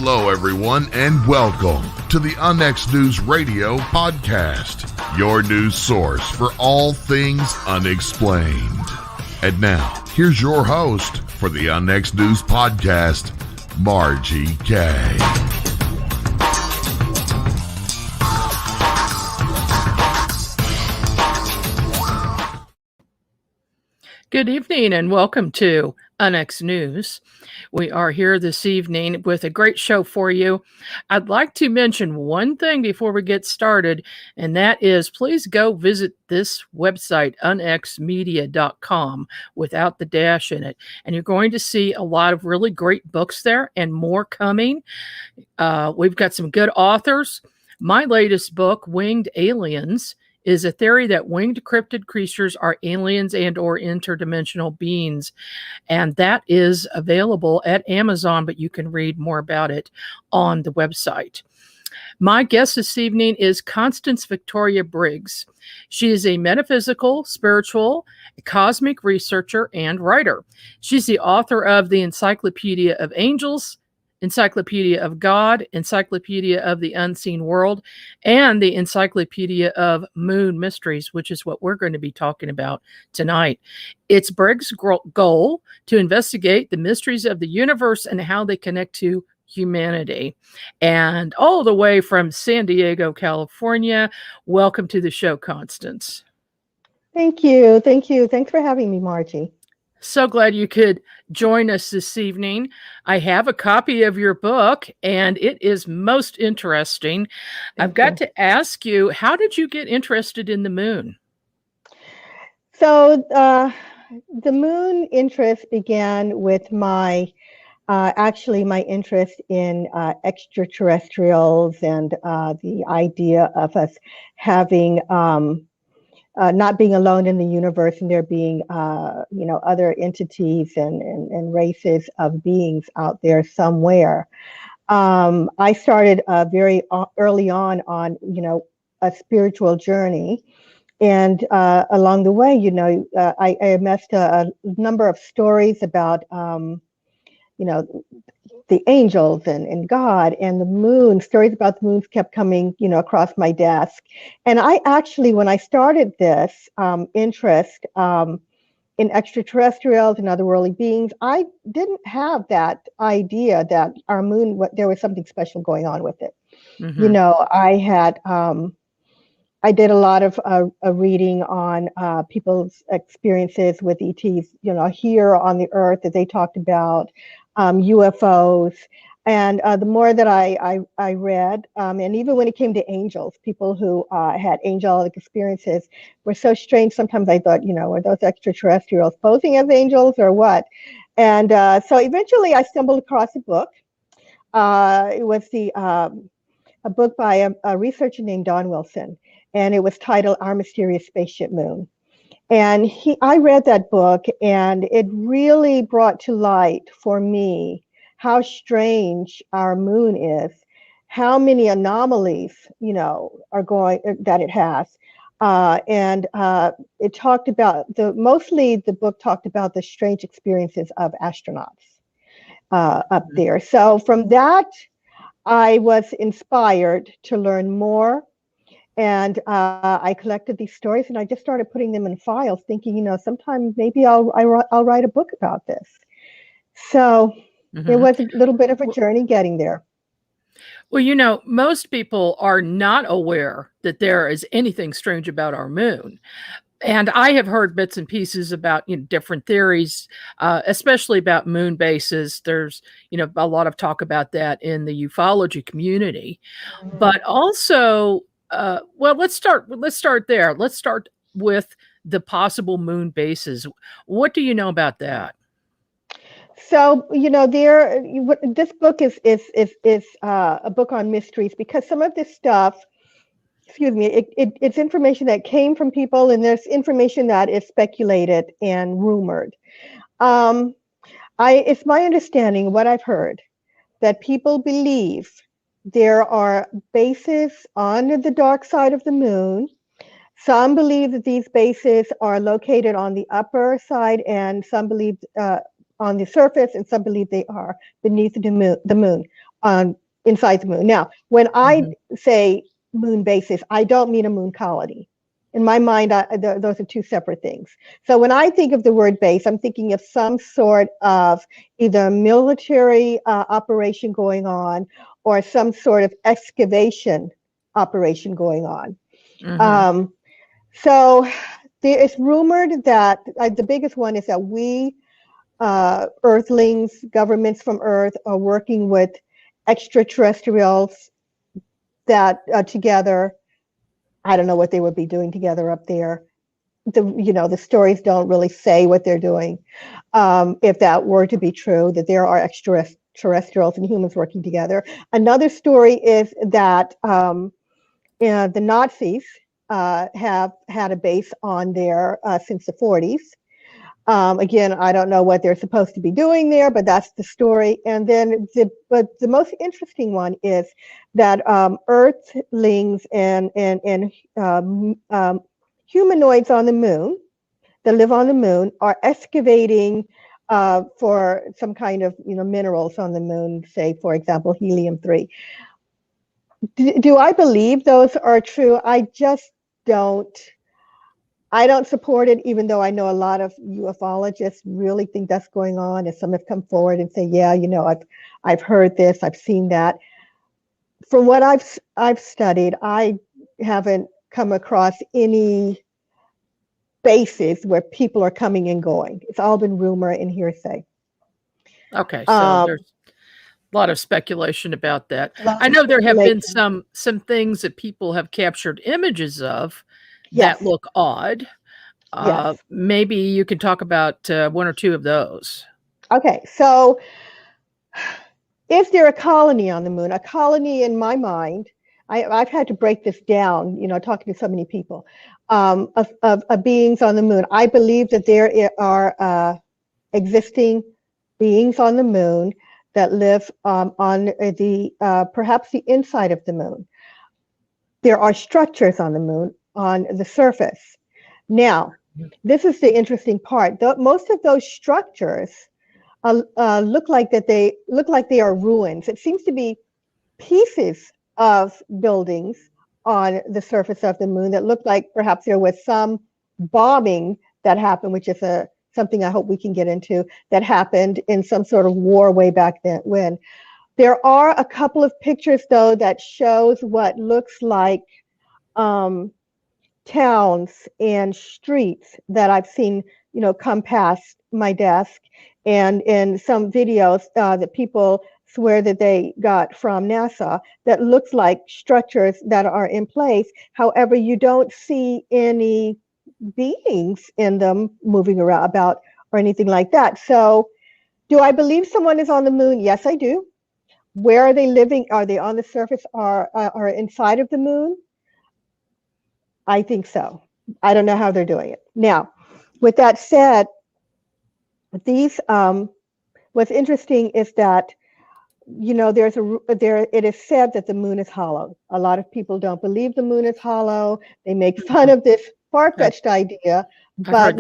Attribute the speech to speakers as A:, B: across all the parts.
A: Hello, everyone, and welcome to the UX News Radio podcast, your news source for all things unexplained. And now, here's your host for the UX News podcast, Margie K.
B: Good evening and welcome to UX News. We are here this evening with a great show for you. I'd like to mention one thing before we get started, and that is please go visit this website, unexmedia.com, without the dash in it. And you're going to see a lot of really great books there and more coming. We've got some good authors. My latest book, Winged Aliens, is a theory that winged cryptid creatures are aliens and or interdimensional beings. And that is available at Amazon, but you can read more about it on the website. My guest this evening is Constance Victoria Briggs. She is a metaphysical, spiritual, cosmic researcher and writer. She's the author of the Encyclopedia of Angels, Encyclopedia of God, Encyclopedia of the Unseen World, and the Encyclopedia of Moon Mysteries, which is what we're going to be talking about tonight. It's Briggs' goal to investigate the mysteries of the universe and how they connect to humanity. And all the way from San Diego, California, welcome to the show, Constance.
C: Thank you. Thank you. Thanks for having me, Margie.
B: So glad you could join us this evening. I have a copy of your book, and it is most interesting. I've got to ask you, how did you get interested in the moon?
C: So the moon interest began with my interest in extraterrestrials and the idea of us having not being alone in the universe, and there being, other entities and races of beings out there somewhere. I started very early on, a spiritual journey. And along the way, I amassed a number of stories about, the angels and God and the moon. Stories about the moons kept coming, across my desk. And I actually, when I started this interest in extraterrestrials and otherworldly beings, I didn't have that idea that our moon, there was something special going on with it. Mm-hmm. I did a lot of reading on people's experiences with ETs, here on the Earth that they talked about. UFOs, and the more that I read, and even when it came to angels, people who had angelic experiences were so strange. Sometimes I thought, are those extraterrestrials posing as angels or what? And so eventually I stumbled across a book. It was a book by a researcher named Don Wilson, and it was titled Our Mysterious Spaceship Moon. And I read that book, and it really brought to light for me how strange our moon is, how many anomalies, that it has. And it talked about mostly the book talked about the strange experiences of astronauts up there. So from that, I was inspired to learn more. And I collected these stories, and I just started putting them in files, thinking, sometime maybe I'll write a book about this. So It was a little bit of a journey getting there.
B: Well, most people are not aware that there is anything strange about our moon. And I have heard bits and pieces about different theories, especially about moon bases. There's a lot of talk about that in the ufology community, but also. Let's start there. Let's start with the possible moon bases. What do you know about that?
C: So, this book is a book on mysteries, because some of this stuff, it's information that came from people, and there's information that is speculated and rumored. It's my understanding, what I've heard, that people believe there are bases on the dark side of the moon. Some believe that these bases are located on the upper side, and some believe on the surface, and some believe they are beneath the moon. inside the moon. Now, when I say moon bases, I don't mean a moon colony. In my mind, those are two separate things. So when I think of the word base, I'm thinking of some sort of either military operation going on or some sort of excavation operation going on. So there is rumored that the biggest one is that we, Earthlings, governments from Earth, are working with extraterrestrials that together. I don't know what they would be doing together up there. The stories don't really say what they're doing. If that were to be true, that there are extraterrestrials and humans working together. Another story is that the Nazis have had a base on there since the 40s. Again, I don't know what they're supposed to be doing there, but that's the story. And then the most interesting one is that Earthlings and humanoids on the moon that live on the moon are excavating for some kind of minerals on the moon, say, for example, helium-3. Do I believe those are true? I just don't. I don't support it, even though I know a lot of ufologists really think that's going on, and some have come forward and say, yeah, I've heard this, I've seen that. From what I've studied, I haven't come across any bases where people are coming and going. It's all been rumor and hearsay.
B: Okay, so there's a lot of speculation about that. I know there have been some things that people have captured images of that look odd. Maybe you can talk about one or two of those. Okay, so is there a colony on the moon? A colony, in my mind, I've had to break this down, talking to so many people, of beings on the moon. I believe that there are existing beings on the moon that live on the perhaps the inside of the moon. There are structures on the moon on the surface. Now, this is the interesting part. Most of those structures look like they are ruins. It seems to be pieces of buildings on the surface of the moon that look like perhaps there was some bombing that happened, which is something I hope we can get into, that happened in some sort of war way back then when. There are a couple of pictures, though, that shows what looks like towns and streets that I've seen, come past my desk, and in some videos that people swear that they got from NASA that looks like structures that are in place. However, you don't see any beings in them moving around about or anything like that. So do I believe someone is on the moon? Yes, I do. Where are they living? Are they on the surface or inside of the moon? I think so. I don't know how they're doing it. Now, with that said, what's interesting is that, it is said that the moon is hollow. A lot of people don't believe the moon is hollow. They make fun of this far-fetched idea, but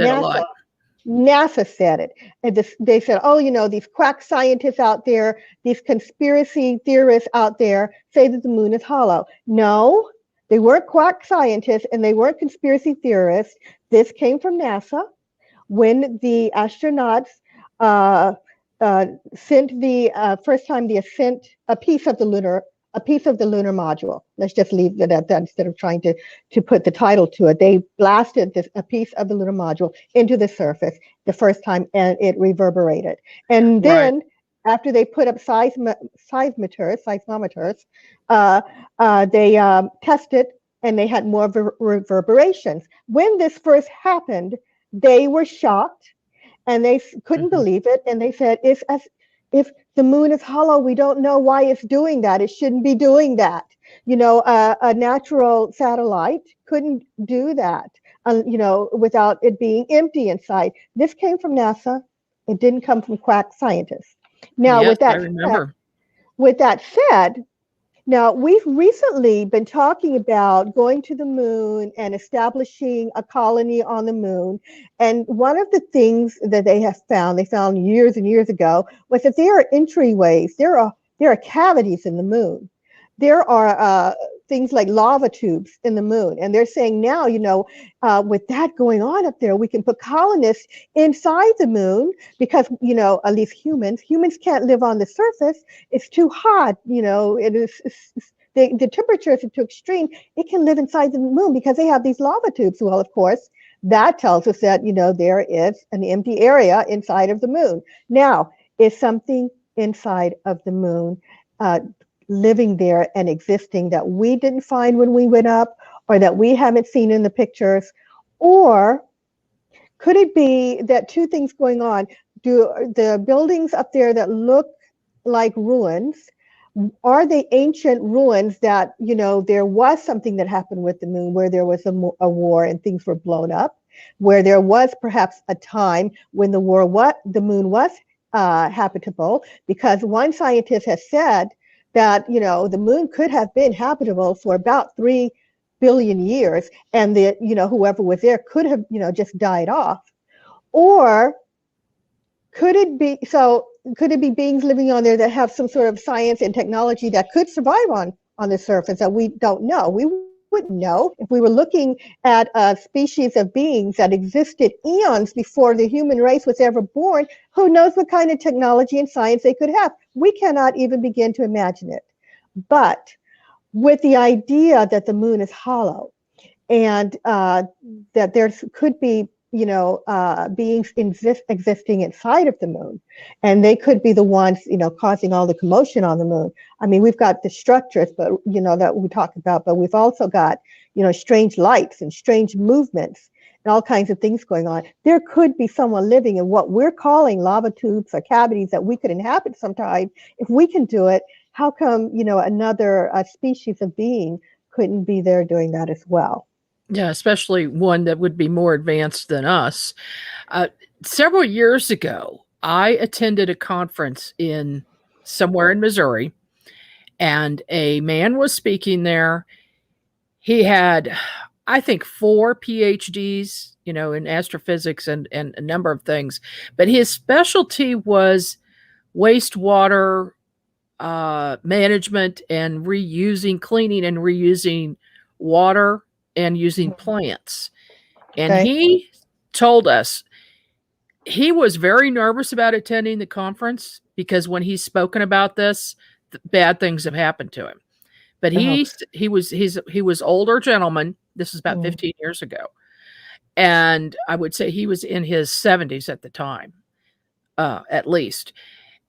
B: NASA said it. And they said, these quack scientists out there, these conspiracy theorists out there say that the moon is hollow. No, they weren't quack scientists and they weren't conspiracy theorists. This came from NASA when the astronauts sent the first time the ascent, a piece of the lunar module. Let's just leave it at that instead of trying to put the title to it. They blasted a piece of the lunar module into the surface the first time, and it reverberated. And then after they put up seismometers, they tested, and they had more reverberations. When this first happened, they were shocked, and they couldn't believe it, and they said, it's as if the moon is hollow. We don't know why it's doing that. It shouldn't be doing that. A natural satellite couldn't do that, without it being empty inside. This came from NASA. It didn't come from quack scientists. Now, yes,
C: with that said, now we've recently been talking about going to the moon and establishing a colony on the moon. And one of the things that they found years and years ago, was that there are entryways. There are There are cavities in the moon. There are things like lava tubes in the moon. And they're saying now, with that going on up there, we can put colonists inside the moon because, at least humans can't live on the surface. It's too hot. The temperatures are too extreme. It can live inside the moon because they have these lava tubes. Well, of course, that tells us that, there is an empty area inside of the moon. Now, is something inside of the moon living there and existing that we didn't find when we went up, or that we haven't seen in the pictures? Or could it be that two things going on? Do the buildings up there that look like ruins, are they ancient ruins that, there was something that happened with the moon where there was a war and things were blown up, where there was perhaps a time when the moon was habitable? Because one scientist has said that, the moon could have been habitable for about 3 billion years, and that, whoever was there could have, just died off. Or could it be beings living on there that have some sort of science and technology that could survive on the surface that we don't know? We wouldn't know if we were looking at a species of beings that existed eons before the human race was ever born. Who knows what kind of technology and science they could have? We cannot even begin to imagine it. But with the idea that the moon is hollow, and that there could be beings existing inside of the moon, and they could be the ones, causing all the commotion on the moon. I mean, we've got the structures, but that we talk about, but we've also got, strange lights and strange movements and all kinds of things going on. There could be someone living in what we're calling lava tubes or cavities that we could inhabit sometime. If we can do it, how come, another species of being couldn't be there doing that as well?
B: Yeah, especially one that would be more advanced than us. Several years ago, I attended a conference somewhere in Missouri, and a man was speaking there. He had, I think, 4 PhDs, in astrophysics and a number of things. But his specialty was wastewater management and cleaning and reusing water and using plants. And he told us he was very nervous about attending the conference because when he's spoken about this, bad things have happened to him. But he was older gentleman. This is about 15 years ago. And I would say he was in his 70s at the time, at least.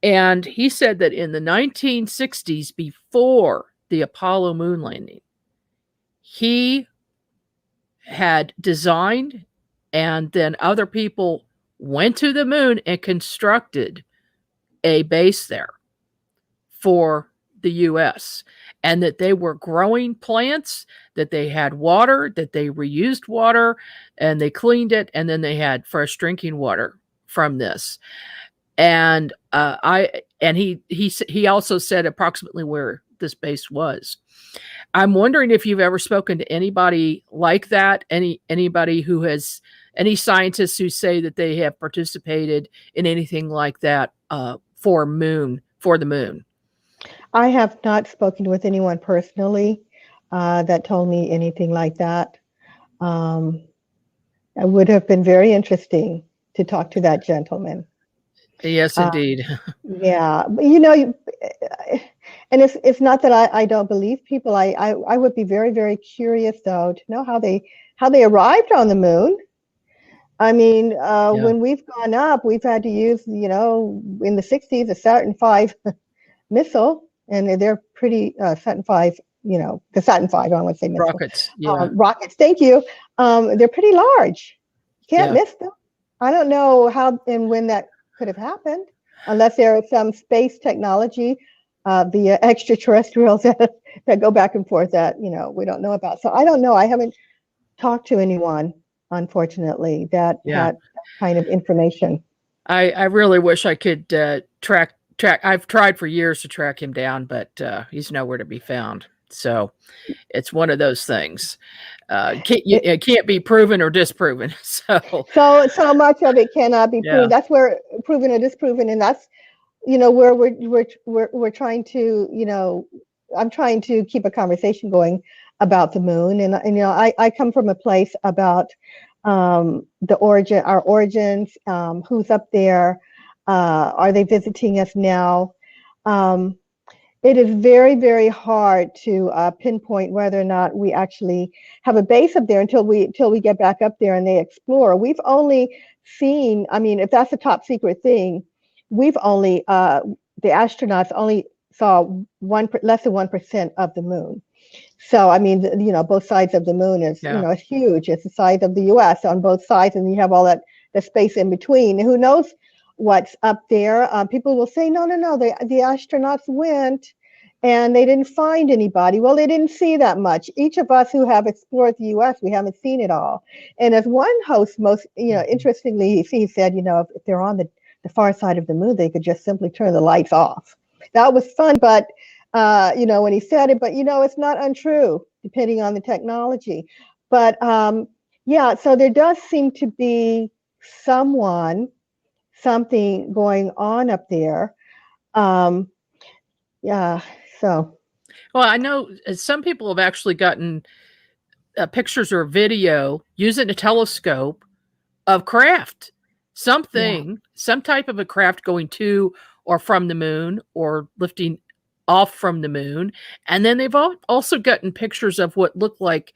B: And he said that in the 1960s, before the Apollo moon landing, he had designed, and then other people went to the moon and constructed a base there for the US, and that they were growing plants, that they had water, that they reused water, and they cleaned it, and then they had fresh drinking water from this. And he also said approximately where this base was. I'm wondering if you've ever spoken to anybody like that, anybody who has, any scientists who say that they have participated in anything like that for the moon.
C: I have not spoken with anyone personally that told me anything like that. It would have been very interesting to talk to that gentleman.
B: Yes, indeed.
C: Yeah, but and it's not that I don't believe people. I would be very, very curious though to know how they arrived on the moon. I mean, when we've gone up, we've had to use, in the 60s, a Saturn V missile, and they're pretty Saturn V, the Saturn V. I don't want to say missile.
B: Rockets. Yeah.
C: Rockets. Thank you. They're pretty large. Can't miss them. I don't know how and when that could have happened, unless there is some space technology via extraterrestrials that go back and forth that we don't know about. So I don't know. I haven't talked to anyone, unfortunately, that had that kind of information.
B: I really wish I could track. I've tried for years to track him down, but he's nowhere to be found. So it's one of those things. It can't be proven or disproven. So
C: much of it cannot be proven. That's where proven or disproven, and that's where we're trying to, I'm trying to keep a conversation going about the moon, and I come from a place about our origins, who's up there, are they visiting us now? Um, it is very, very hard to pinpoint whether or not we actually have a base up there until we get back up there and they explore. We've only seen, I mean, if that's a top secret thing, we've only the astronauts only saw less than 1% of the moon. So I mean, both sides of the moon is
B: Yeah.
C: it's huge. It's the size of the U.S. on both sides, and you have all that the space in between. Who knows what's up there? People will say, no, the astronauts went and they didn't find anybody. Well, they didn't see that much. Each of us who have explored the U.S., we haven't seen it all. And as one host, most interestingly, he said, if they're on the far side of the moon, they could just simply turn the lights off. That was fun, but when he said it, but it's not untrue, depending on the technology. But yeah, so there does seem to be something going on up there. Yeah, so.
B: Well, I know some people have actually gotten pictures or video using a telescope of craft, some type of a craft going to or from the moon or lifting off from the moon. And then they've also gotten pictures of what look like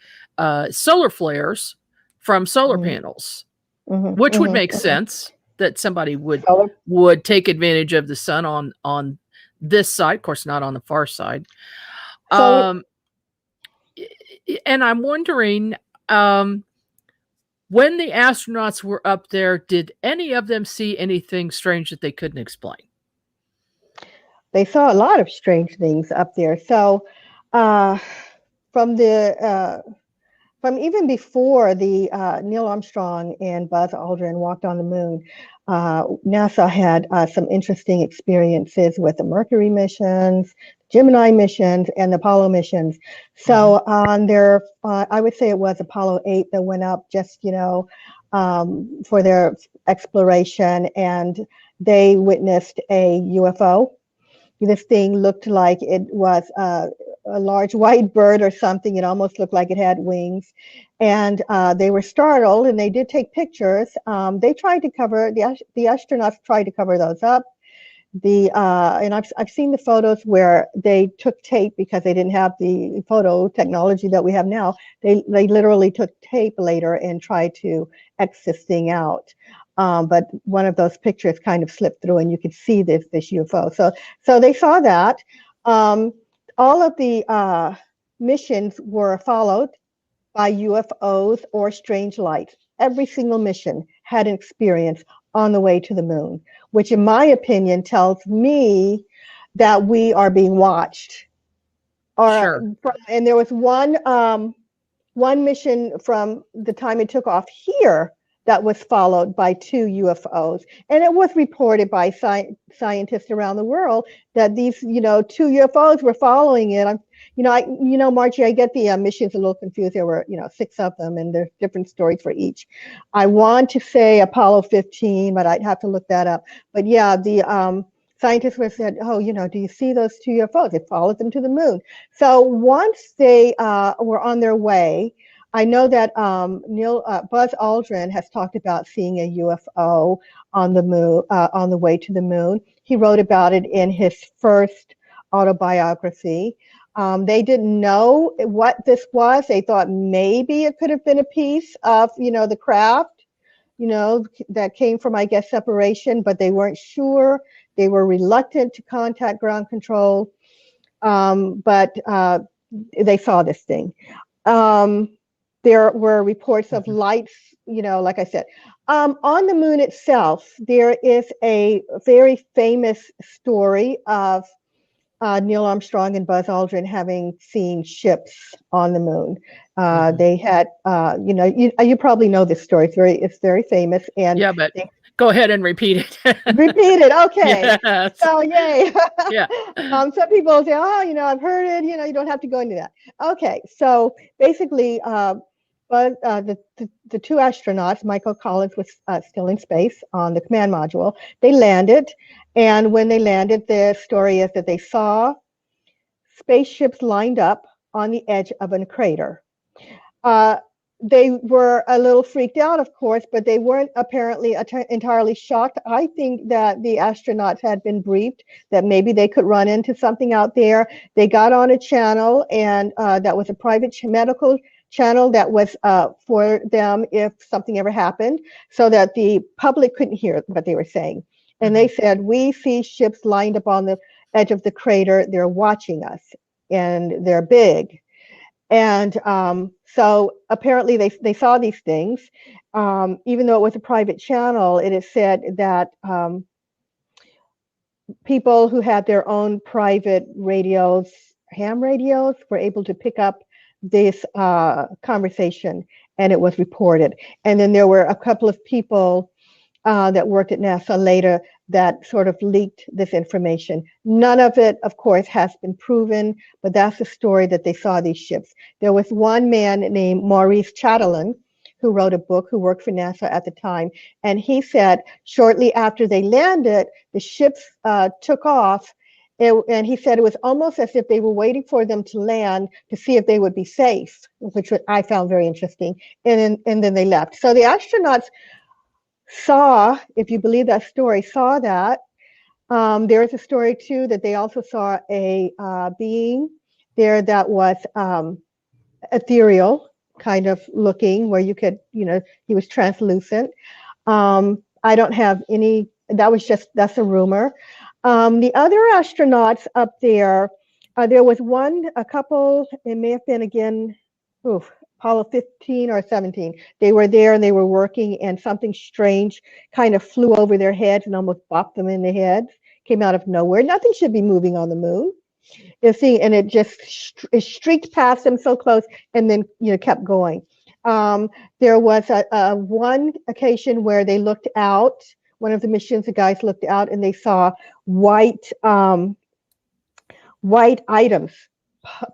B: solar flares from solar panels, which would make sense that somebody would take advantage of the sun on this side, of course, not on the far side. And I'm wondering, when the astronauts were up there, did any of them see anything strange that they couldn't explain?
C: They saw a lot of strange things up there. So from even before the Neil Armstrong and Buzz Aldrin walked on the moon, NASA had some interesting experiences with the Mercury missions, Gemini missions, and the Apollo missions. So on their, I would say it was Apollo 8 that went up just, for their exploration, and they witnessed a UFO. This thing looked like it was a large white bird or something. It almost looked like it had wings. And they were startled, and they did take pictures. They tried to cover, the astronauts tried to cover those up. And I've seen the photos where they took tape because they didn't have the photo technology that we have now. They literally took tape later and tried to X this thing out. But one of those pictures kind of slipped through, and you could see this UFO. So they saw that. All of the missions were followed by UFOs or strange lights. Every single mission had an experience on the way to the moon, which in my opinion tells me that we are being watched.
B: Sure.
C: And there was one mission from the time it took off here that was followed by 2 UFOs. And it was reported by scientists around the world that these, 2 UFOs were following it. Margie, I get the missions a little confused. There were, 6 of them, and there's different stories for each. I want to say Apollo 15, but I'd have to look that up. But yeah, the scientists were said, do you see those 2 UFOs? It followed them to the moon. So once they were on their way, I know that Buzz Aldrin has talked about seeing a UFO on the moon, on the way to the moon. He wrote about it in his first autobiography. They didn't know what this was. They thought maybe it could have been a piece of, the craft, that came from, I guess, separation, but they weren't sure. They were reluctant to contact ground control, but they saw this thing. There were reports of lights, like I said. On the moon itself, there is a very famous story of Neil Armstrong and Buzz Aldrin having seen ships on the moon. They had, you probably know this story. It's very famous. And
B: yeah, but go ahead and repeat it.
C: Repeat it. Okay.
B: Yes.
C: So yay.
B: Yeah.
C: Some people say, I've heard it. You don't have to go into that. Okay. So basically, but the two astronauts, Michael Collins was still in space on the command module. They landed, and when they landed, the story is that they saw spaceships lined up on the edge of a crater. They were a little freaked out, of course, but they weren't apparently entirely shocked. I think that the astronauts had been briefed that maybe they could run into something out there. They got on a channel, and that was a private medical channel that was for them if something ever happened, so that the public couldn't hear what they were saying. And they said, "We see ships lined up on the edge of the crater. They're watching us, and they're big." And so apparently they saw these things. Even though it was a private channel, it is said that people who had their own private radios, ham radios, were able to pick up this conversation, and it was reported. And then there were a couple of people that worked at NASA later that sort of leaked this information. None of it, of course, has been proven, but that's the story that they saw these ships. There was one man named Maurice Chatelain who wrote a book, who worked for NASA at the time, and he said shortly after they landed, the ships took off, and he said it was almost as if they were waiting for them to land to see if they would be safe, which I found very interesting, and then they left. So the astronauts saw, if you believe that story, saw that. There is a story too that they also saw a being there that was ethereal, kind of looking, where you could, he was translucent. I don't have any, that's a rumor. The other astronauts up there, there was a couple, it may have been again, Apollo 15 or 17. They were there and they were working, and something strange kind of flew over their heads and almost bopped them in the head. Came out of nowhere. Nothing should be moving on the moon. You see, and it just it streaked past them so close, and then kept going. There was a one occasion where they looked out. One of the missions, the guys looked out and they saw white items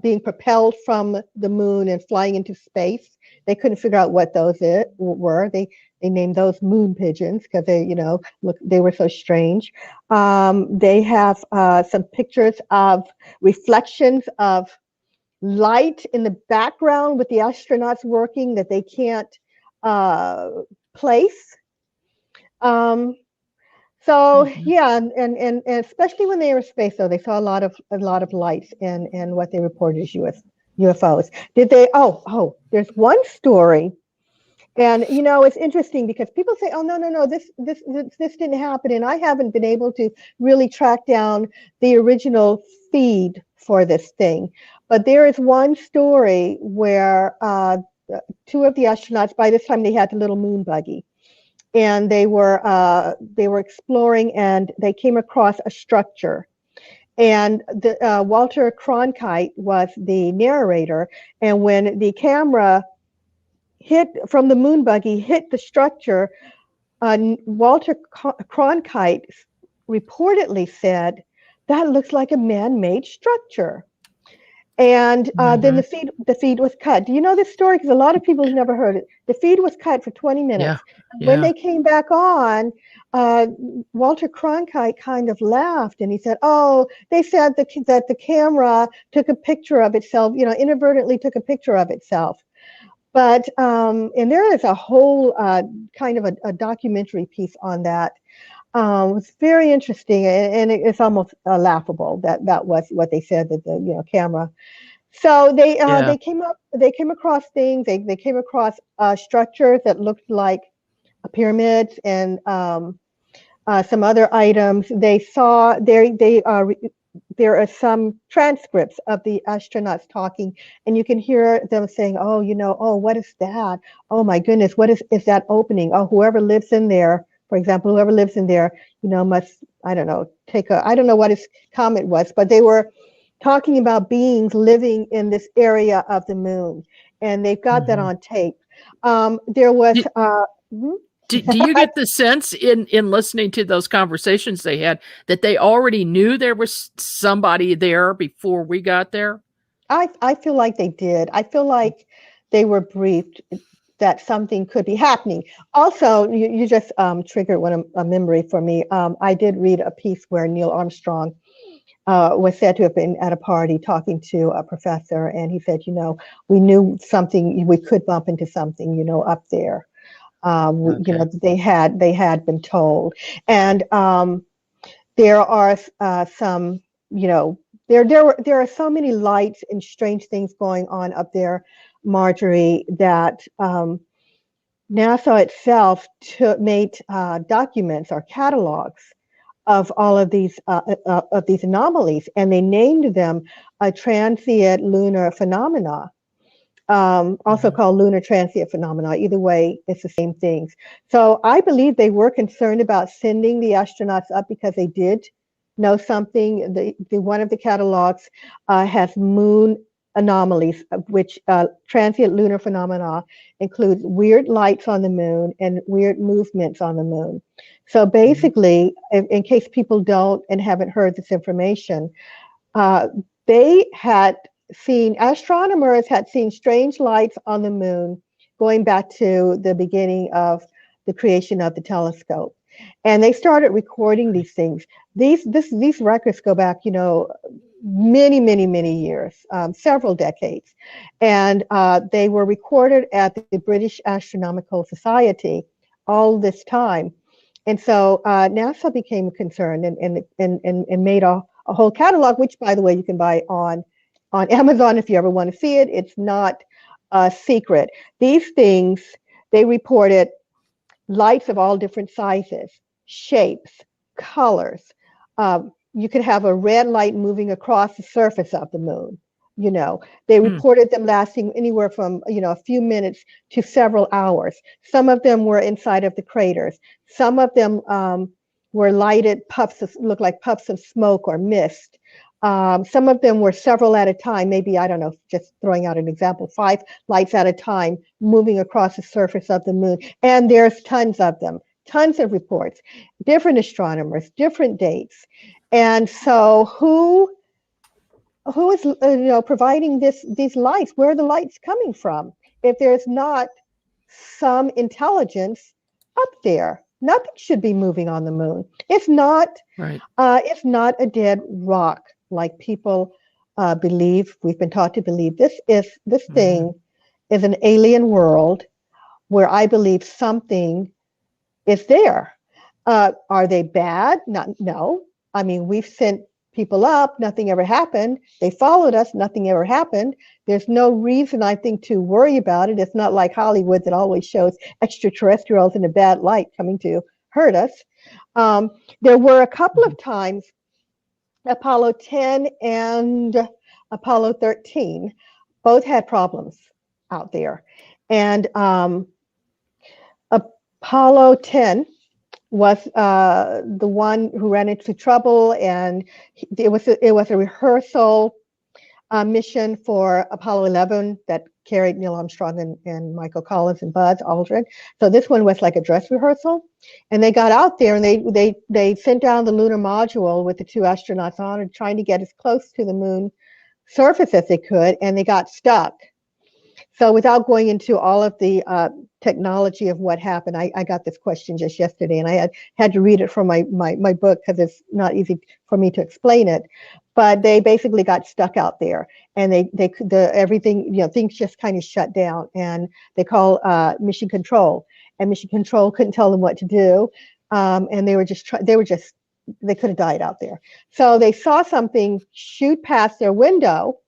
C: being propelled from the moon and flying into space. They couldn't figure out what those were. They named those moon pigeons because they were so strange. They have some pictures of reflections of light in the background with the astronauts working that they can't place. Yeah, and especially when they were in space, though, they saw a lot of lights and what they reported as UFOs. Did they? Oh, there's one story, and it's interesting because people say, "Oh, no, this didn't happen," and I haven't been able to really track down the original feed for this thing. But there is one story where two of the astronauts, by this time they had the little moon buggy, and they were exploring, and they came across a structure. And Walter Cronkite was the narrator, and when the camera hit from the moon buggy hit the structure, Walter Cronkite reportedly said, "That looks like a man-made structure." And then the feed was cut. Do you know this story? Because a lot of people have never heard it. The feed was cut for 20 minutes. Yeah. When they came back on, Walter Cronkite kind of laughed, and he said, "Oh, they said that the camera took a picture of itself, inadvertently took a picture of itself." But and there is a whole kind of a documentary piece on that. It's very interesting, and it's almost laughable that was what they said, that the camera. So they came across things. They came across structures that looked like pyramids and some other items. They saw there are some transcripts of the astronauts talking, and you can hear them saying, "Oh, oh, what is that? Oh my goodness, what is that opening? Oh, whoever lives in there." For example, whoever lives in there, must, I don't know what his comment was, but they were talking about beings living in this area of the moon, and they've got that on tape. There was.
B: Do you get the sense in listening to those conversations they had that they already knew there was somebody there before we got there?
C: I feel like they did. I feel like they were briefed that something could be happening. Also, you just triggered a memory for me. I did read a piece where Neil Armstrong was said to have been at a party talking to a professor, and he said, we knew something, we could bump into something, up there. They had been told, and there are some, there are so many lights and strange things going on up there, Marjorie, that NASA itself made documents or catalogs of all of these anomalies, and they named them a transient lunar phenomena, also called lunar transient phenomena. Either way, it's the same things. So I believe they were concerned about sending the astronauts up because they did know something. The one of the catalogs has moon anomalies, which transient lunar phenomena includes weird lights on the moon and weird movements on the moon. So basically, in case people don't and haven't heard this information, astronomers had seen strange lights on the moon going back to the beginning of the creation of the telescope. And they started recording these things. These records go back, many, many, many years, several decades. And they were recorded at the British Astronomical Society all this time. And so NASA became concerned and made a whole catalog, which, by the way, you can buy on Amazon if you ever want to see it. It's not a secret. These things, they reported lights of all different sizes, shapes, colors. You could have a red light moving across the surface of the moon. They reported them lasting anywhere from, a few minutes to several hours. Some of them were inside of the craters. Some of them were lighted looked like puffs of smoke or mist. Some of them were several at a time, maybe, I don't know, just throwing out an example, 5 lights at a time moving across the surface of the moon. And there's tons of them, tons of reports, different astronomers, different dates. And so who is providing these lights? Where are the lights coming from? If there's not some intelligence up there, nothing should be moving on the moon. It's not a dead rock like people believe. We've been taught to believe. This thing is an alien world where I believe something is there. Are they bad? No. I mean, we've sent people up, nothing ever happened. They followed us, nothing ever happened. There's no reason, I think, to worry about it. It's not like Hollywood that always shows extraterrestrials in a bad light coming to hurt us. There were a couple of times, Apollo 10 and Apollo 13, both had problems out there. And Apollo 10 was the one who ran into trouble, and it was a rehearsal mission for Apollo 11 that carried Neil Armstrong and Michael Collins and Buzz Aldrin. So this one was like a dress rehearsal, and they got out there and they sent down the lunar module with the 2 astronauts on it, trying to get as close to the moon surface as they could, and they got stuck. So without going into all of the technology of what happened, I got this question just yesterday, and I had to read it from my book because it's not easy for me to explain it. But they basically got stuck out there, and everything, things just kind of shut down, and they call mission control, and mission control couldn't tell them what to do, and they could have died out there. So they saw something shoot past their window.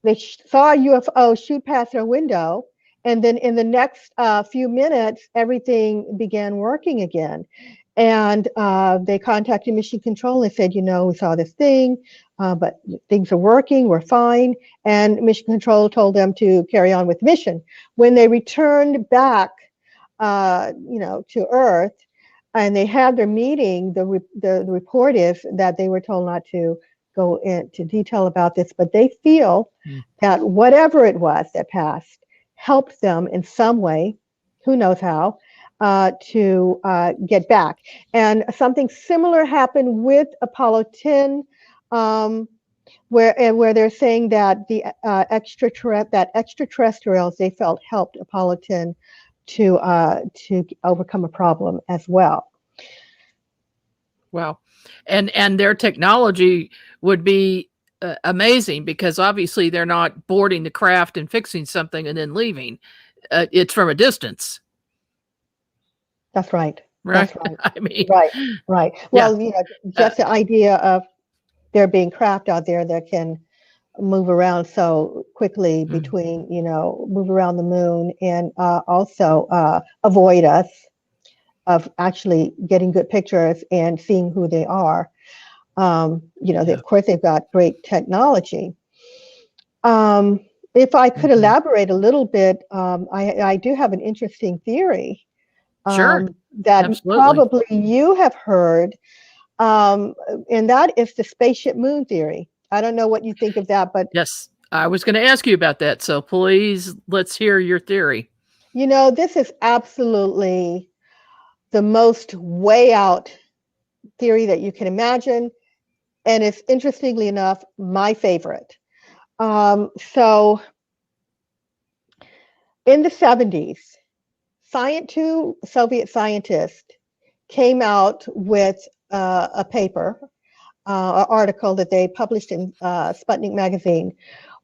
C: They saw a UFO shoot past their window, and then in the next few minutes, everything began working again. And they contacted Mission Control and said, we saw this thing, but things are working, we're fine. And Mission Control told them to carry on with mission. When they returned back, to Earth, and they had their meeting, the report is that they were told not to go into detail about this, but they feel that whatever it was that passed helped them in some way, who knows how, to get back. And something similar happened with Apollo 10. where they're saying that the extraterrestrials they felt helped Apollo 10 to overcome a problem as well.
B: Wow. And their technology would be amazing, because obviously they're not boarding the craft and fixing something and then leaving. It's from a distance.
C: That's right.
B: Right.
C: That's right.
B: I mean,
C: Right.
B: yeah.
C: Well, just the idea of there being craft out there that can move around so quickly between, move around the moon and also avoid us of actually getting good pictures and seeing who they are. Of course, they've got great technology. If I could elaborate a little bit, I do have an interesting theory.
B: Sure.
C: That
B: Absolutely.
C: probably you have heard, and that is the spaceship moon theory. I don't know what you think of that, but
B: yes, I was going to ask you about that. So please, let's hear your theory.
C: This is absolutely the most way out theory that you can imagine. And it's, interestingly enough, my favorite. So in the 70s, two Soviet scientists came out with a paper, an article that they published in Sputnik magazine,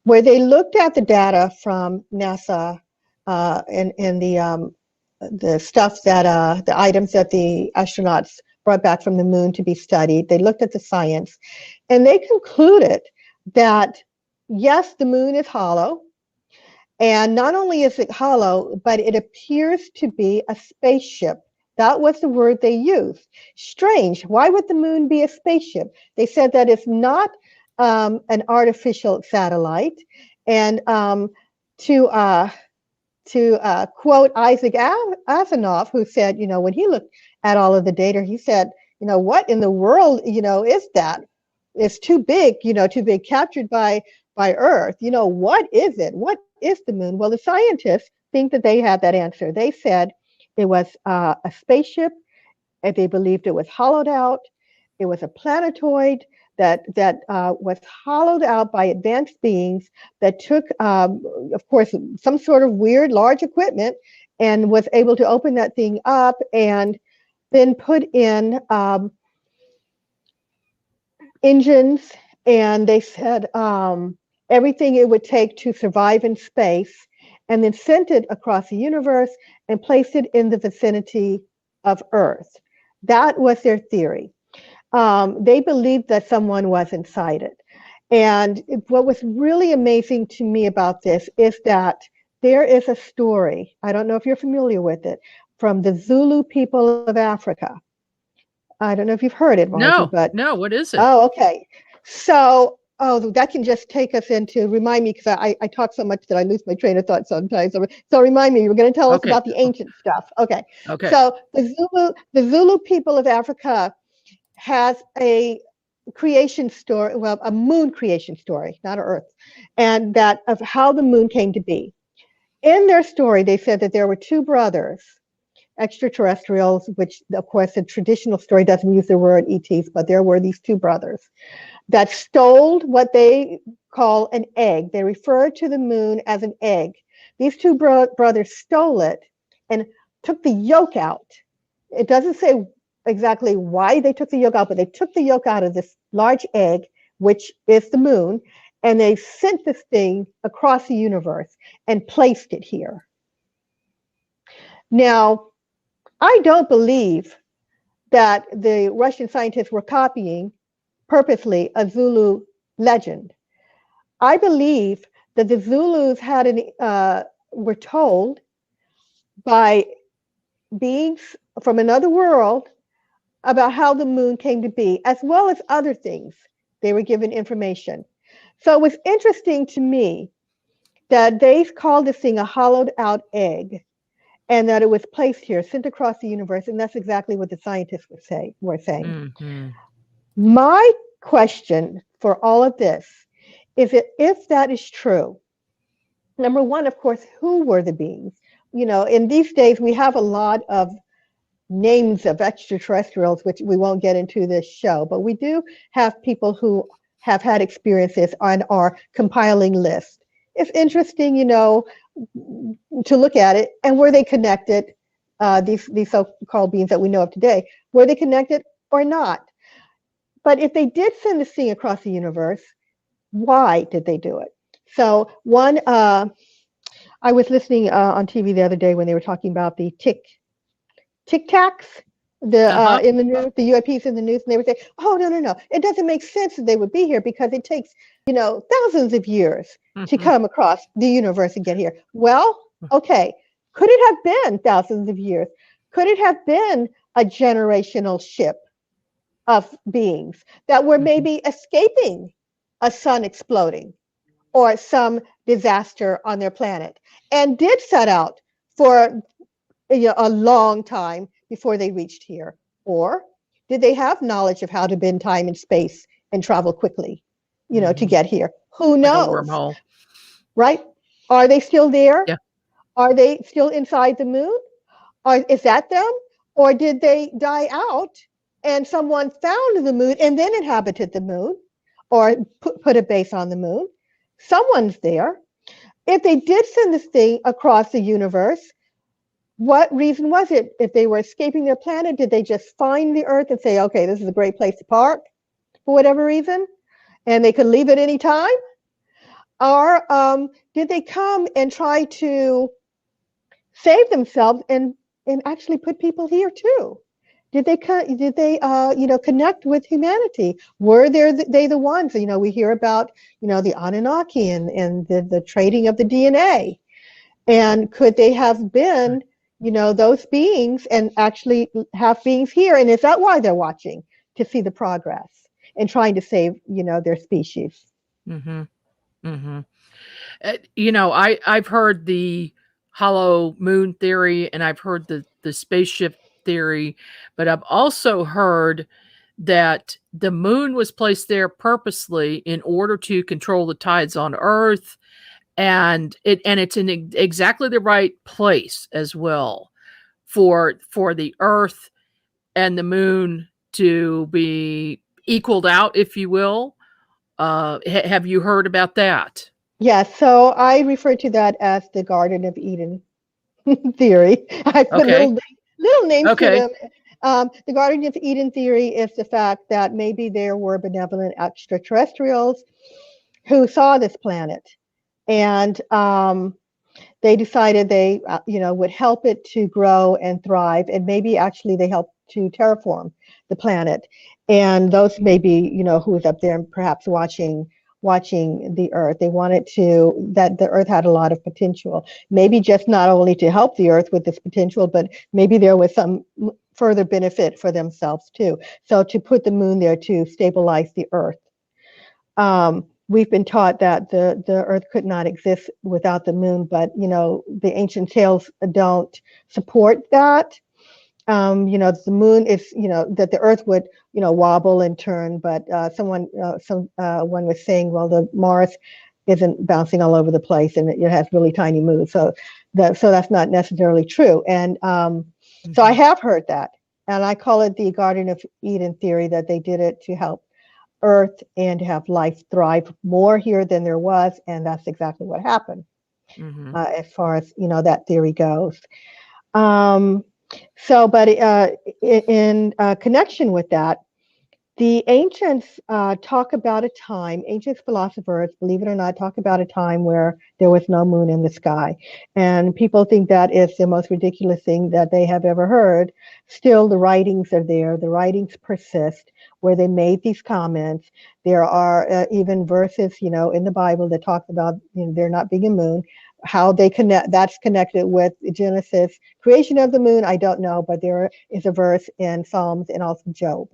C: where they looked at the data from NASA and the stuff that the items that the astronauts brought back from the moon to be studied. They looked at the science, and they concluded that yes, the moon is hollow. And not only is it hollow, but it appears to be a spaceship. That was the word they used. Strange. Why would the moon be a spaceship? They said that it's not an artificial satellite. And to quote Isaac Asimov, who said, when he looked at all of the data, he said, what in the world, is that? It's too big, captured by Earth. What is it? What is the moon? Well, the scientists think that they had that answer. They said it was a spaceship, and they believed it was hollowed out. It was a planetoid that was hollowed out by advanced beings that took, of course, some sort of weird large equipment and was able to open that thing up and then put in engines. And they said everything it would take to survive in space, and then sent it across the universe and placed it in the vicinity of Earth. That was their theory. They believed that someone was inside it. And what was really amazing to me about this is that there is a story, I don't know if you're familiar with it, from the Zulu people of Africa. I don't know if you've heard it, Margie,
B: No, what is it?
C: Oh, okay. So, that can just take us into, remind me, because I talk so much that I lose my train of thought sometimes. So remind me, you're going to tell us about the ancient stuff. Okay. So the Zulu people of Africa has a creation story, well, a moon creation story, not an Earth, and that of how the moon came to be. In their story, they said that there were two brothers, extraterrestrials, which of course the traditional story doesn't use the word ETs, but there were these two brothers that stole what they call an egg. They refer to the moon as an egg. These two brothers stole it and took the yolk out. It doesn't say exactly why they took the yolk out, but they took the yolk out of this large egg, which is the moon, and they sent this thing across the universe and placed it here. Now, I don't believe that the Russian scientists were copying purposely a Zulu legend. I believe that the Zulus were told by beings from another world about how the moon came to be, as well as other things. They were given information. So it was interesting to me that they called this thing a hollowed out egg, and that it was placed here, sent across the universe, and that's exactly what the scientists were saying.
B: Mm-hmm.
C: My question for all of this is that if that is true, number one, of course, who were the beings? In these days, we have a lot of names of extraterrestrials, which we won't get into this show, but we do have people who have had experiences and are compiling lists. It's interesting, you know, to look at it. And were they connected? These so-called beings that we know of today, were they connected or not? But if they did send this thing across the universe, why did they do it? So one, I was listening on TV the other day when they were talking about the tic tacs, in the news, the UAPs in the news, and they would say, "Oh, no, it doesn't make sense that they would be here because it takes, you know, thousands of years to come across the universe and get here." Well, okay, could it have been thousands of years? Could it have been a generational ship of beings that were maybe escaping a sun exploding or some disaster on their planet and did set out for a long time before they reached here? Or did they have knowledge of how to bend time and space and travel quickly, you know, to get here? Who knows?
B: Like a wormhole.
C: Right? Are they still there?
B: Yeah.
C: Are they still inside the moon? Is that them? Or did they die out and someone found the moon and then inhabited the moon or put a base on the moon? Someone's there. If they did send this thing across the universe, what reason was it? If they were escaping their planet, did they just find the Earth and say, okay, this is a great place to park for whatever reason, and they could leave at any time? Or did they come and try to save themselves and actually put people here too? Did they connect with humanity? Were they the ones? You know, we hear about, you know, the Anunnaki and the trading of the DNA. And could they have been, you know, those beings and actually have beings here? And is that why they're watching, to see the progress and trying to save, you know, their species?
B: You know, I've heard the hollow moon theory, and I've heard the spaceship theory, but I've also heard that the moon was placed there purposely in order to control the tides on Earth, and it's in exactly the right place as well for the Earth and the moon to be equaled out, if you will. Have you heard about that?
C: Yes, so I refer to that as the Garden of Eden theory. I put little names to them. The Garden of Eden theory is the fact that maybe there were benevolent extraterrestrials who saw this planet, and they decided they, would help it to grow and thrive, and maybe actually they helped to terraform the planet. And those may be, you know, who's up there and perhaps watching the Earth. They wanted that the Earth had a lot of potential, maybe just not only to help the Earth with this potential, but maybe there was some further benefit for themselves too. So to put the moon there to stabilize the Earth. We've been taught that the Earth could not exist without the moon, but, you know, the ancient tales don't support that. The moon is, that the Earth would, wobble and turn, but one was saying, well, the Mars isn't bouncing all over the place and it has really tiny moons, so that's not necessarily true. And so I have heard that, and I call it the Garden of Eden theory, that they did it to help Earth and to have life thrive more here than there was, and that's exactly what happened. As far as that theory goes. But in connection with that, the ancients talk about a time, ancient philosophers, believe it or not, talk about a time where there was no moon in the sky. And people think that is the most ridiculous thing that they have ever heard. Still, the writings are there. The writings persist where they made these comments. There are even verses, in the Bible that talk about there not being a moon. How they connect, that's connected with Genesis, creation of the moon, I don't know, but there is a verse in Psalms and also Job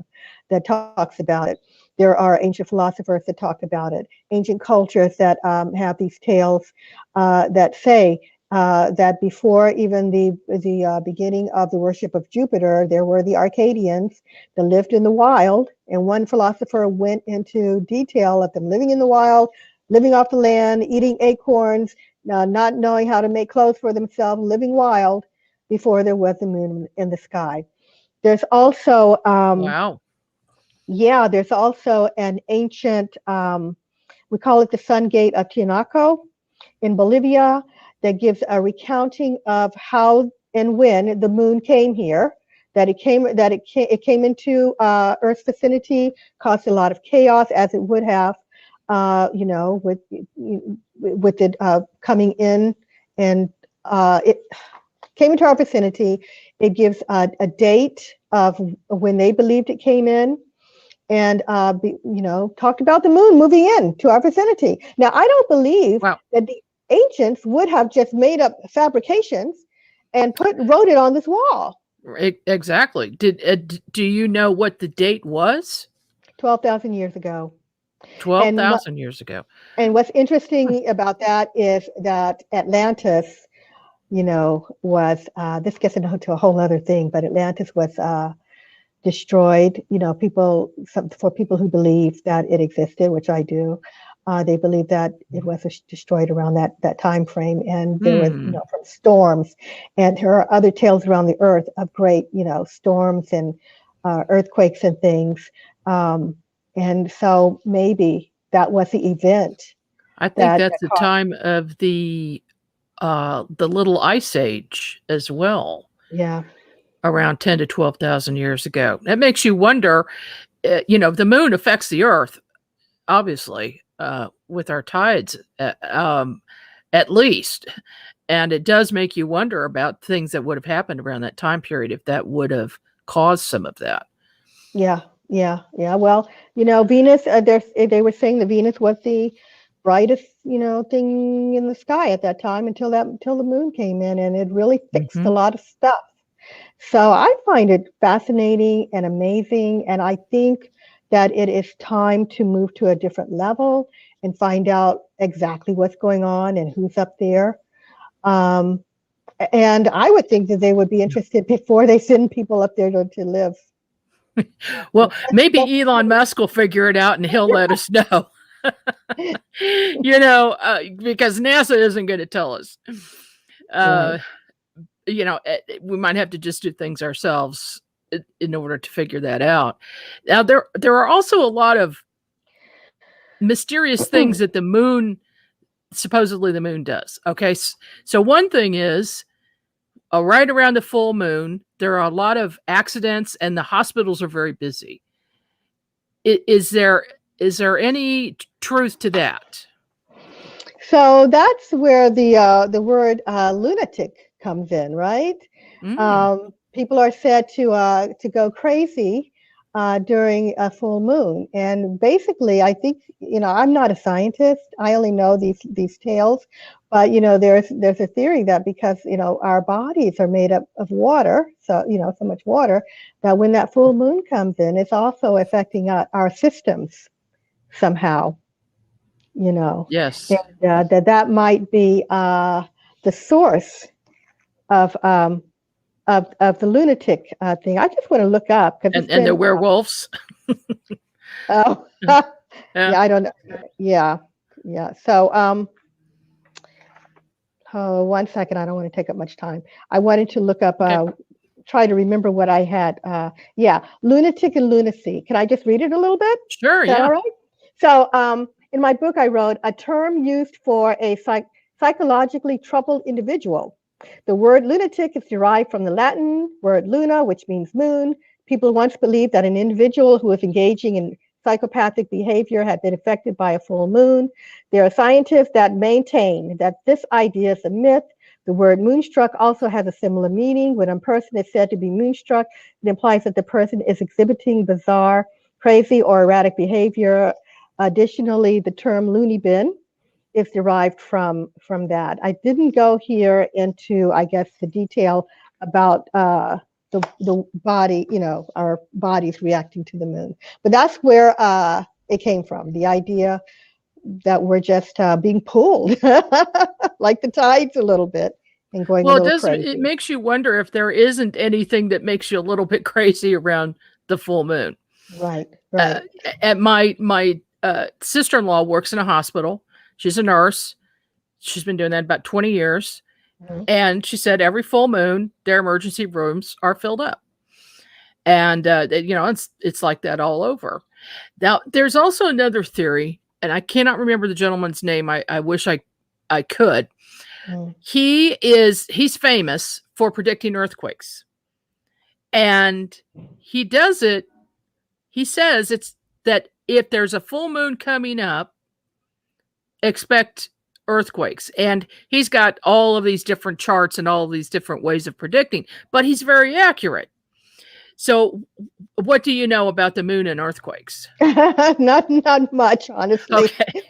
C: that talks about it. There are ancient philosophers that talk about it, ancient cultures that have these tales that say that before even the beginning of the worship of Jupiter, there were the Arcadians that lived in the wild, and one philosopher went into detail of them living in the wild, living off the land, eating acorns, not knowing how to make clothes for themselves, living wild before there was a moon in the sky. There's also
B: wow.
C: Yeah, there's also an ancient, we call it the Sun Gate of Tianaco in Bolivia, that gives a recounting of how and when the moon came here. It came into Earth's vicinity, caused a lot of chaos, as it would have, with it coming in, and it came into our vicinity. It gives a date of when they believed it came in, and talked about the moon moving in to our vicinity. Now, I don't believe
B: Wow.
C: that the ancients would have just made up fabrications and wrote it on this wall.
B: Exactly. Do you know what the date was?
C: 12,000 years ago.
B: 12,000 years ago.
C: And what's interesting about that is that Atlantis, was, this gets into a whole other thing, but Atlantis was destroyed. For people who believe that it existed, which I do, they believe that it was destroyed around that time frame, and there was, from storms, and there are other tales around the earth of great, storms and earthquakes and things, and so maybe that was the event.
B: I think that's the time of the Little Ice Age as well.
C: Yeah.
B: Around 10 to 12,000 years ago. That makes you wonder, the moon affects the earth, obviously, with our tides, at least. And it does make you wonder about things that would have happened around that time period if that would have caused some of that.
C: Yeah. Well, Venus, they were saying that Venus was the brightest, thing in the sky at that time until the moon came in, and it really fixed a lot of stuff. So I find it fascinating and amazing, and I think that it is time to move to a different level and find out exactly what's going on and who's up there. And I would think that they would be interested before they send people up there to live.
B: Well, maybe Elon Musk will figure it out and he'll let us know. Because NASA isn't going to tell us.
C: Right.
B: We might have to just do things ourselves in order to figure that out. Now, there are also a lot of mysterious things that supposedly the moon does. Okay. So one thing is, right around the full moon, there are a lot of accidents and the hospitals are very busy. Is there any truth to that?
C: So that's where the word lunatic comes in, right? People are said to go crazy during a full moon, and basically, I think, I'm not a scientist. I only know these tales, but there's a theory that because our bodies are made up of water, so so much water, that when that full moon comes in, it's also affecting our systems somehow.
B: Yes,
C: and that might be the source of the lunatic thing. I just want to look up,
B: and the werewolves.
C: Oh, yeah, I don't know. Yeah. So, one second. I don't want to take up much time. I wanted to look up, try to remember what I had. Yeah, lunatic and lunacy. Can I just read it a little bit?
B: Sure.
C: Is that all right? So, in my book, I wrote a term used for a psychologically troubled individual. The word lunatic is derived from the Latin word luna, which means moon. People once believed that an individual who was engaging in psychopathic behavior had been affected by a full moon. There are scientists that maintain that this idea is a myth. The word moonstruck also has a similar meaning. When a person is said to be moonstruck, it implies that the person is exhibiting bizarre, crazy, or erratic behavior. Additionally, the term loony bin is derived from that. I didn't go here into, I guess, the detail about the body, our bodies reacting to the moon. But that's where it came from, the idea that we're just being pulled like the tides a little bit and going a little crazy.
B: It makes you wonder if there isn't anything that makes you a little bit crazy around the full moon.
C: Right.
B: And my sister-in-law works in a hospital. She's a nurse. She's been doing that about 20 years. Mm-hmm. And she said every full moon, their emergency rooms are filled up. And it's like that all over. Now, there's also another theory, and I cannot remember the gentleman's name. I wish I could.
C: Mm.
B: He's famous for predicting earthquakes. And he does it. He says it's that if there's a full moon coming up, expect earthquakes. And he's got all of these different charts and all of these different ways of predicting, but he's very accurate. So what do you know about the moon and earthquakes?
C: Not much, honestly.
B: Okay.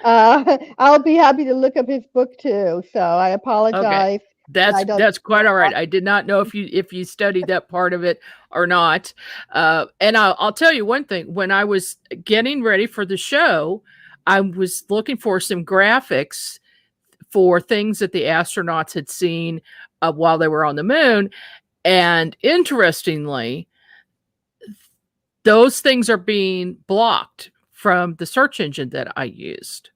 C: I'll be happy to look up his book too. So I apologize.
B: Okay. That's quite all right. I did not know if you studied that part of it or not. And I'll tell you one thing. When I was getting ready for the show, I was looking for some graphics for things that the astronauts had seen while they were on the moon. And interestingly, those things are being blocked from the search engine that I used.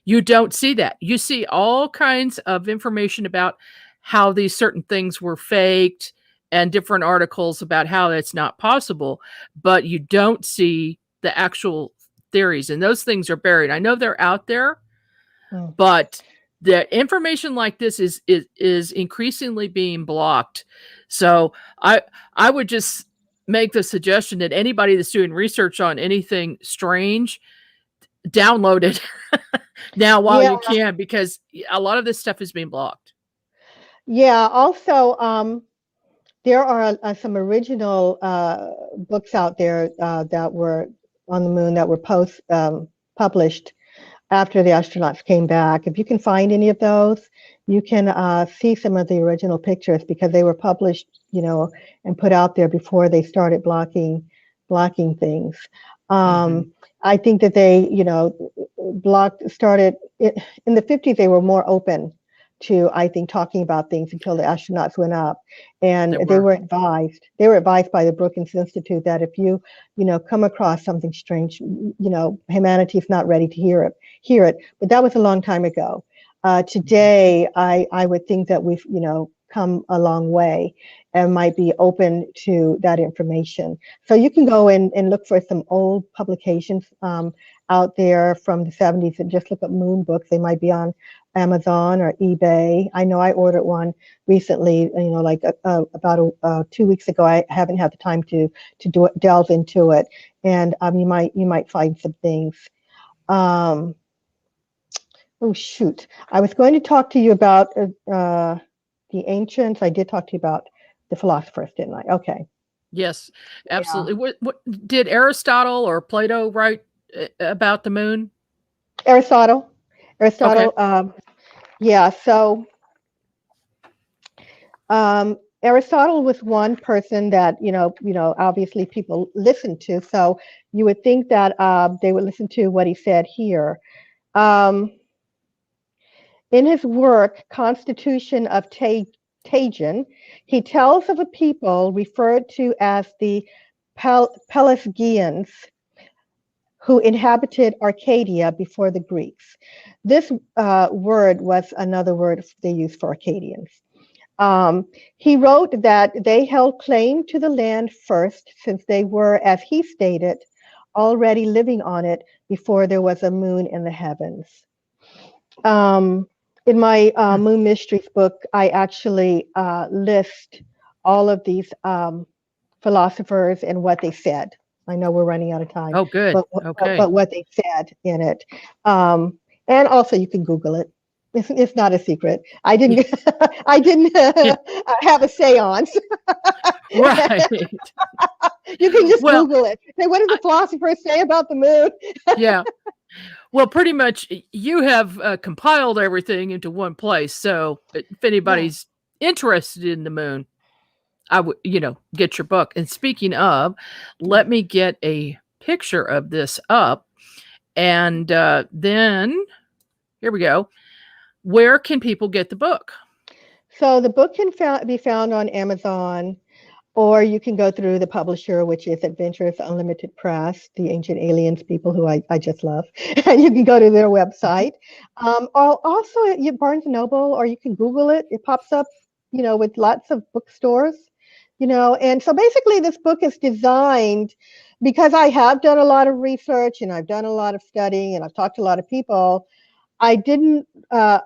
B: You don't see that. You see all kinds of information about how these certain things were faked and different articles about how that's not possible, but you don't see the actual theories, and those things are buried. I know they're out there, but the information like this is increasingly being blocked. So I would just make the suggestion that anybody that's doing research on anything strange, download it now while you can, because a lot of this stuff is being blocked.
C: Yeah. Also, there are some original books out there that were on the moon that were published after the astronauts came back. If you can find any of those, you can see some of the original pictures, because they were published, and put out there before they started blocking things. I think that they, started in the 50s. They were more open to, I think, talking about things until the astronauts went up, and they were advised by the Brookings Institute that if you come across something strange, humanity's not ready to hear it. But that was a long time ago. Today, I would think that we've, come a long way and might be open to that information. So you can go and look for some old publications out there from the 70s, and just look up moon books. They might be on Amazon or eBay. I know I ordered one recently, like about 2 weeks ago. I haven't had the time to delve into it, and you might find some things. Oh shoot! I was going to talk to you about the ancients. I did talk to you about the philosophers, didn't I? Okay.
B: Yes, absolutely. Yeah. What did Aristotle or Plato write about the moon?
C: Aristotle. Okay. Yeah. So Aristotle was one person that obviously people listened to. So you would think that they would listen to what he said here. In his work, Constitution of Trajan, he tells of a people referred to as the Pelasgians, who inhabited Arcadia before the Greeks. This word was another word they used for Arcadians. He wrote that they held claim to the land first, since they were, as he stated, already living on it before there was a moon in the heavens. In my Moon Mysteries book, I actually list all of these philosophers and what they said. I know we're running out of time.
B: Oh, good.
C: Okay. But what they said in it. And also you can Google it. It's not a secret. I didn't have a seance.
B: Right.
C: You can just Google it. Say, what does the philosopher say about the moon?
B: Yeah. Well, pretty much you have compiled everything into one place. So if anybody's interested in the moon, I would, get your book. And speaking of, let me get a picture of this up. And then here we go. Where can people get the book?
C: So the book can be found on Amazon, or you can go through the publisher, which is Adventures Unlimited Press, the Ancient Aliens people who I just love. And you can go to their website. Also at Barnes & Noble, or you can Google it. It pops up, with lots of bookstores And so basically this book is designed because I have done a lot of research and I've done a lot of studying and I've talked to a lot of people. I didn't. I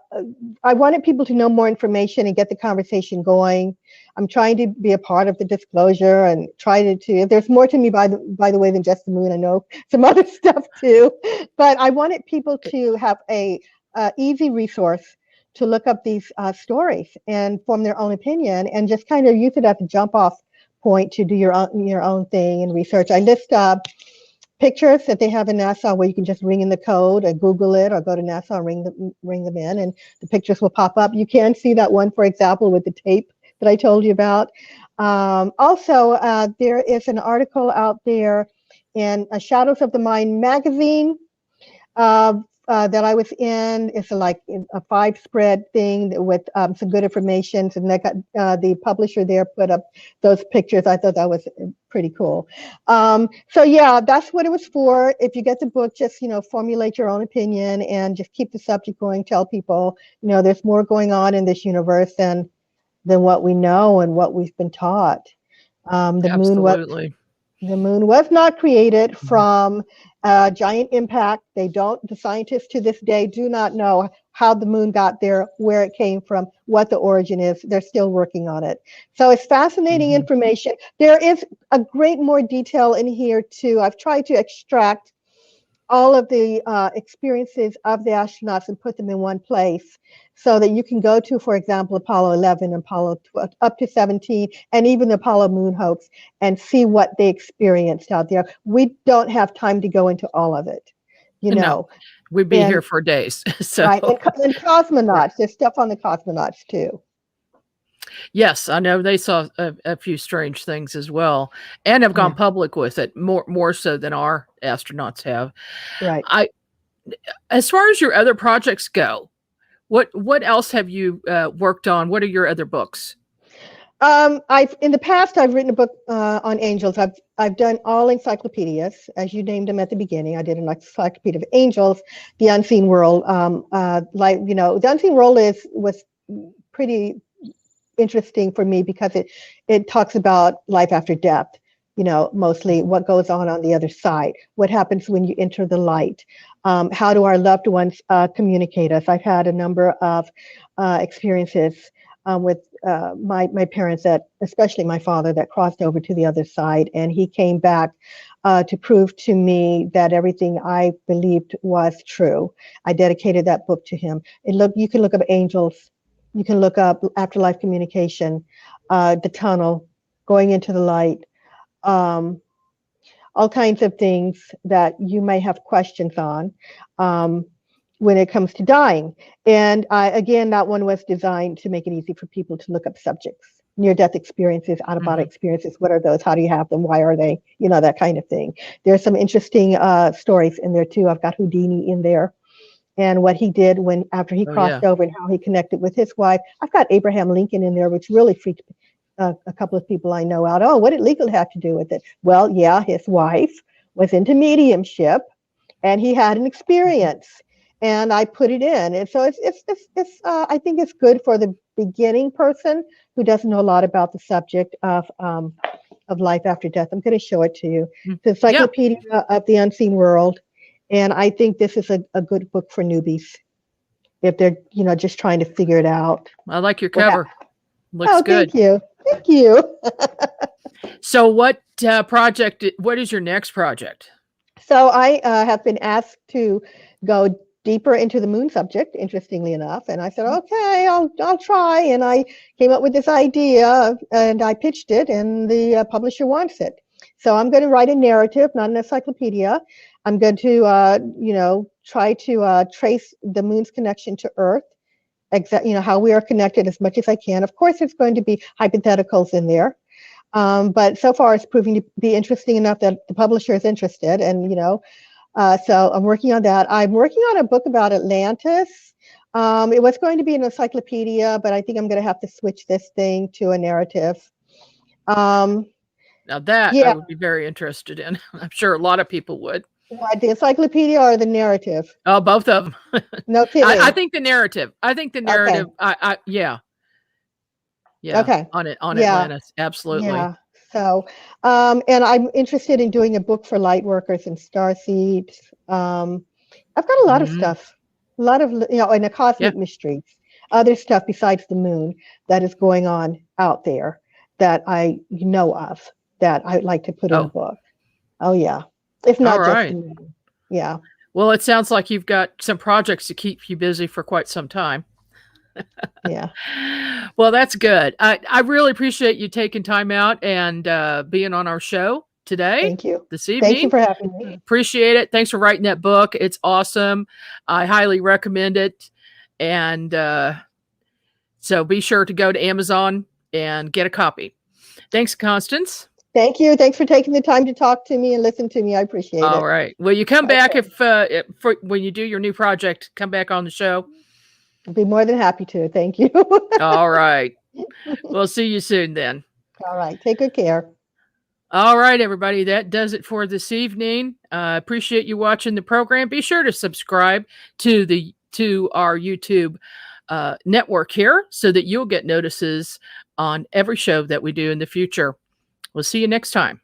C: wanted people to know more information and get the conversation going. I'm trying to be a part of the disclosure and try to. If there's more to me, by the way, than just the moon, I know some other stuff too. But I wanted people to have a easy resource to look up these stories and form their own opinion, and just kind of use it as a jump off point to do your own thing and research. I list pictures that they have in NASA where you can just ring in the code or Google it or go to NASA and ring them in, and the pictures will pop up. You can see that one, for example, with the tape that I told you about. Also, there is an article out there in Shadows of the Mind magazine that I was in. It's like a 5-spread thing with some good information. And the publisher there put up those pictures. I thought that was pretty cool. So yeah, that's what it was for. If you get the book, just, formulate your own opinion and just keep the subject going. Tell people, there's more going on in this universe than what we know and what we've been taught.
B: Absolutely.
C: The moon was not created from a giant impact. The scientists to this day do not know how the moon got there, where it came from, what the origin is. They're still working on it. So it's fascinating information. There is a great more detail in here too. I've tried to extract all of the experiences of the astronauts and put them in one place so that you can go to, for example, Apollo 11, Apollo 12, up to 17, and even the Apollo moon hoax, and see what they experienced out there. We don't have time to go into all of it,
B: No, we'd be here for days. So.
C: Right, and cosmonauts, there's stuff on the cosmonauts too.
B: Yes, I know they saw a few strange things as well, and have gone public with it more so than our astronauts have.
C: Right.
B: As far as your other projects go, what else have you worked on? What are your other books?
C: In the past I've written a book on angels. I've done all encyclopedias, as you named them at the beginning. I did an encyclopedia of angels, the unseen world. The unseen world was pretty interesting for me because it talks about life after death, mostly what goes on the other side, what happens when you enter the light, how do our loved ones communicate us. I've had a number of experiences with my parents, that especially my father, that crossed over to the other side, and he came back to prove to me that everything I believed was true. I dedicated that book to him. You can look up angels. You can look up afterlife communication, the tunnel, going into the light, all kinds of things that you may have questions on when it comes to dying. And again, that one was designed to make it easy for people to look up subjects, near-death experiences, out-of-body experiences. What are those? How do you have them? Why are they? That kind of thing. There's some interesting stories in there too. I've got Houdini in there, and what he did after he crossed over, and how he connected with his wife. I've got Abraham Lincoln in there, which really freaked a couple of people I know out. Oh, what did Lincoln have to do with it? Well, yeah, his wife was into mediumship, and he had an experience, and I put it in. And so it's I think it's good for the beginning person who doesn't know a lot about the subject of life after death. I'm going to show it to you. The Encyclopedia of the Unseen World. And I think this is a good book for newbies if they're, just trying to figure it out.
B: I like your cover. Looks good.
C: Thank you.
B: So what is your next project?
C: So I have been asked to go deeper into the moon subject, interestingly enough. And I said, okay, I'll try. And I came up with this idea and I pitched it, and the publisher wants it. So I'm going to write a narrative, not an encyclopedia. I'm going to, try to trace the moon's connection to Earth, how we are connected as much as I can. Of course, there's going to be hypotheticals in there, but so far it's proving to be interesting enough that the publisher is interested. And so I'm working on that. I'm working on a book about Atlantis. It was going to be an encyclopedia, but I think I'm going to have to switch this thing to a narrative.
B: Now that I would be very interested in. I'm sure a lot of people would.
C: What, the encyclopedia or the narrative?
B: Oh, both of them.
C: No kidding.
B: I think the narrative. Okay. Yeah.
C: Okay.
B: On
C: Yeah.
B: Atlantis. Absolutely.
C: Yeah. So, and I'm interested in doing a book for light workers and starseeds. I've got a lot of
B: Mhm.
C: stuff, a lot of, and the cosmic
B: Yeah.
C: mysteries, other stuff besides the moon that is going on out there that I know of that I'd like to put in a
B: Oh,
C: book. Oh, yeah. If
B: all
C: not just the
B: right.
C: moon. Yeah.
B: Well, it sounds like you've got some projects to keep you busy for quite some time.
C: Yeah.
B: Well, that's good. I really appreciate you taking time out and being on our show today,
C: Thank you.
B: this
C: Thank you
B: evening.
C: for having me.
B: Appreciate it. Thanks for writing that book. It's awesome. I highly recommend it. And so be sure to go to Amazon and get a copy. Thanks, Constance.
C: Thank you. Thanks for taking the time to talk to me and listen to me. I appreciate
B: All
C: it.
B: right. Will you come back
C: Okay.
B: when you do your new project, come back on the show?
C: I'll be more than happy to. Thank you.
B: All right. We'll see you soon then.
C: All right. Take good care.
B: All right, everybody. That does it for this evening. Appreciate you watching the program. Be sure to subscribe to our YouTube network here so that you'll get notices on every show that we do in the future. We'll see you next time.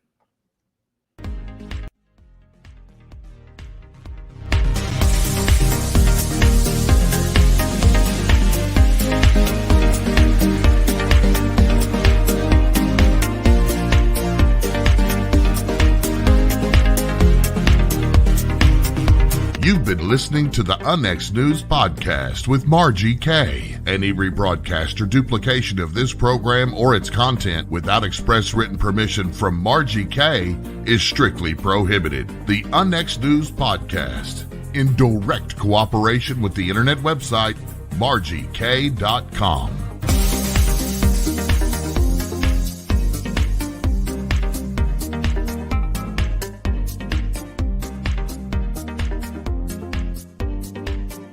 A: You've been listening to the UNX News Podcast with Margie K. Any rebroadcast or duplication of this program or its content without express written permission from Margie K. is strictly prohibited. The UNX News Podcast, in direct cooperation with the internet website margiek.com.